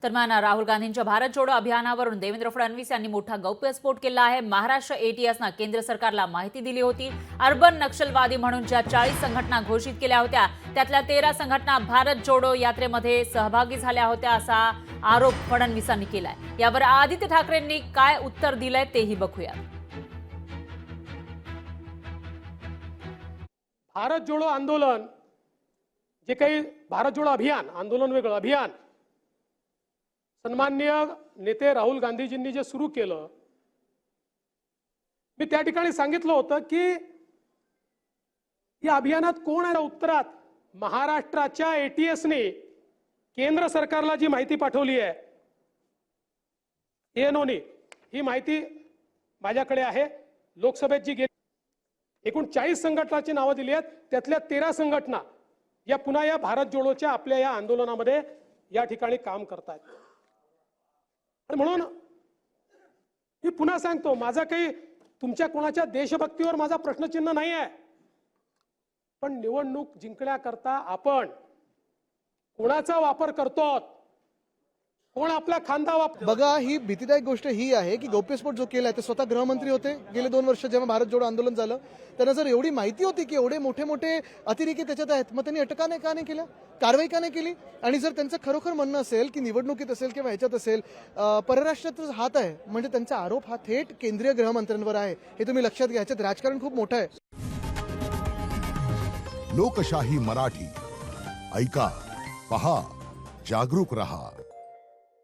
दरम्यान राहुल गांधींच्या भारत जोडो अभियानावरून देवेंद्र फडणवीस यांनी मोठा गौप्यस्फोट केला आहे। महाराष्ट्र एटीएसनं केंद्र सरकारला माहिती दिली होती। अर्बन नक्षलवादी म्हणून ज्या 40 संघटना घोषित केल्या होत्या त्यातल्या 13 संघटना भारत जोडो यात्रेमध्ये सहभागी झाल्या होत्या असा आरोप फडणवीसांनी केलाय। यावर आदित्य ठाकरेंनी काय उत्तर दिलंय तेही बघूया। भारत जोडो आंदोलन जे काही भारत जोडो अभियान आंदोलन वेगळं अभियान सन्माननीय नेते राहुल गांधीजींनी जे सुरू केलं, मी त्या ठिकाणी सांगितलं होतं की या अभियानात कोण आहे। उत्तरात महाराष्ट्राच्या एटीएसने केंद्र सरकारला जी माहिती पाठवली आहे, एएनओने ही माहिती माझ्याकडे आहे। लोकसभेत जी एकूण 40 संघटनांची नावं दिली आहेत, त्यातल्या 13 संघटना या पुन्हा या भारत जोडोच्या आपल्या या आंदोलनामध्ये या ठिकाणी काम करतात। म्हणून मी पुन्हा सांगतो, माझा काही तुमच्या कोणाच्या देशभक्तीवर माझा प्रश्नचिन्ह नाही आहे, पण निवडणूक जिंकण्याकरता आपण कोणाचा वापर करतो, कोण आपला खांदा वापर। बघा, ही भीतीदायक गोष्ट ही आहे की गौप्यस्फोट जो केलाय ते स्वतः गृहमंत्री होते गेले 2 वर्ष जेव्हा भारत जोडो आंदोलन झालं। त्यांना जर एवढी माहिती होती की एवढे मोठे मोठे अतिरेकी त्याच्यात आहेत, मग त्यांनी अटका का नाही केल्या, कारवाई का नाही केली? आणि जर त्यांचं खरोखर म्हणणं असेल की निवडणुकीत असेल किंवा ह्याच्यात असेल परराष्ट्रात हात आहे, म्हणजे त्यांचा आरोप हा थेट केंद्रीय गृहमंत्र्यांवर आहे। हे तुम्ही लक्षात घ्या, ह्याच्यात राजकारण खूप मोठं आहे। लोकशाही मराठी ऐका, पहा, जागरूक रहा।